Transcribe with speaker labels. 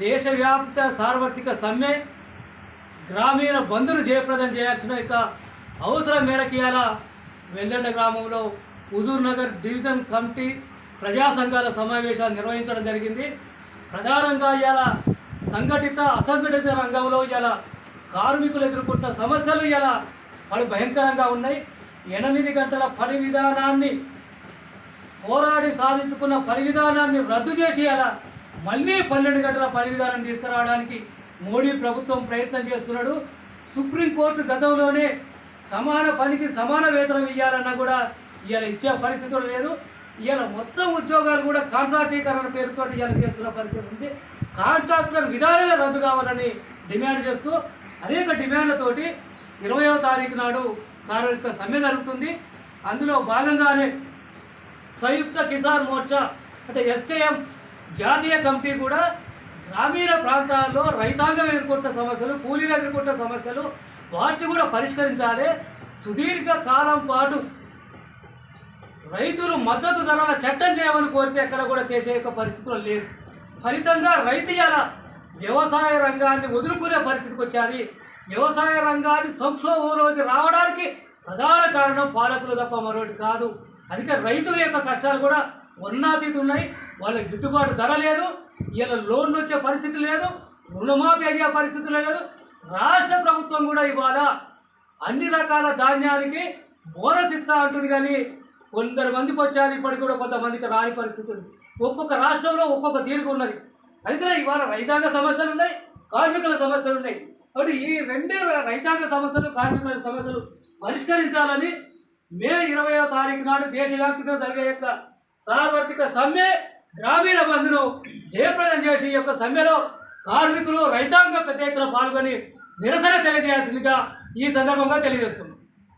Speaker 1: దేశవ్యాప్త సార్వత్రిక సమ్మె గ్రామీణ బంధును జయప్రదం చేయాల్సిన యొక్క అవసరం మేరకు ఇవాళ వెల్లండ గ్రామంలో హుజూర్ నగర్ డివిజన్ కమిటీ ప్రజా సంఘాల సమావేశాన్ని నిర్వహించడం జరిగింది. ప్రధానంగా ఇవాళ సంఘటిత అసంఘటిత రంగంలో ఇవాళ కార్మికులు ఎదుర్కొంటున్న సమస్యలు ఇవాళ వాళ్ళు భయంకరంగా ఉన్నాయి. 8 గంటల పని విధానాన్ని పోరాడి సాధించుకున్న పని విధానాన్ని రద్దు చేసి అలా మళ్ళీ 12 గంటల పని విధానం తీసుకురావడానికి మోడీ ప్రభుత్వం ప్రయత్నం చేస్తున్నాడు. సుప్రీంకోర్టు గతంలోనే సమాన పనికి సమాన వేతనం ఇవ్వాలన్నా కూడా ఇవాళ ఇచ్చే పరిస్థితులు లేదు. ఇవాళ మొత్తం ఉద్యోగాలు కూడా కాంట్రాక్టీకరణ పేరుతో ఇవాళ చేస్తున్న పరిస్థితి ఉంది. కాంట్రాక్టర్ విధానమే రద్దు కావాలని డిమాండ్ చేస్తూ అనేక డిమాండ్లతోటి 20వ తారీఖు నాడు సార్వత్రిక సమ్మె జరుగుతుంది. అందులో భాగంగానే సంయుక్త కిసాన్ మోర్చా అంటే ఎస్కేఎం జాతీయ కమిటీ కూడా గ్రామీణ ప్రాంతాల్లో రైతాంగం ఎదుర్కొంటున్న సమస్యలు, కూలీలు ఎదుర్కొంటున్న సమస్యలు వాటిని కూడా పరిష్కరించాలి. సుదీర్ఘ కాలం పాటు రైతులు మద్దతు ధరల చట్టం చేయమని కోరితే ఎక్కడ కూడా చేసే పరిస్థితులు లేదు. ఫలితంగా రైతు ఇలా వ్యవసాయ రంగాన్ని వదులుకునే పరిస్థితికి వచ్చాది. వ్యవసాయ రంగాన్ని సంక్షోభంలోకి రావడానికి ప్రధాన కారణం పాలకులు తప్ప మరొకటి కాదు. అందుకే రైతుల యొక్క కష్టాలు కూడా ఉన్నతీతి ఉన్నాయి. వాళ్ళకి గిట్టుబాటు ధర లేదు, ఇలా లోన్లు వచ్చే పరిస్థితి లేదు, రుణమాఫీ అయ్యే పరిస్థితి లేదు. రాష్ట్ర ప్రభుత్వం కూడా ఇవాళ అన్ని రకాల ధాన్యానికి బోనస్ ఇస్తా అంటుంది, కానీ కొందరు మందికి వచ్చారు, ఇప్పటికి కూడా కొంతమందికి రాని పరిస్థితి ఉంది. ఒక్కొక్క రాష్ట్రంలో ఒక్కొక్క తీరుగా ఉన్నది. అయితే ఇవాళ రైతాంగ సమస్యలు ఉన్నాయి, కార్మికుల సమస్యలు ఉన్నాయి. కాబట్టి ఈ రెండు రైతాంగ సమస్యలు, కార్మికుల సమస్యలు పరిష్కరించాలని మే 20వ తారీఖు నాడు దేశవ్యాప్తంగా జరిగే యొక్క సార్వత్రిక సమ్మె గ్రామీణ బంధును జయప్రదం చేసే యొక్క సమ్మెలో కార్మికులు రైతాంగం పెద్ద ఎత్తున పాల్గొని నిరసన తెలియజేయాల్సిందిగా ఈ సందర్భంగా తెలియజేస్తున్నాం.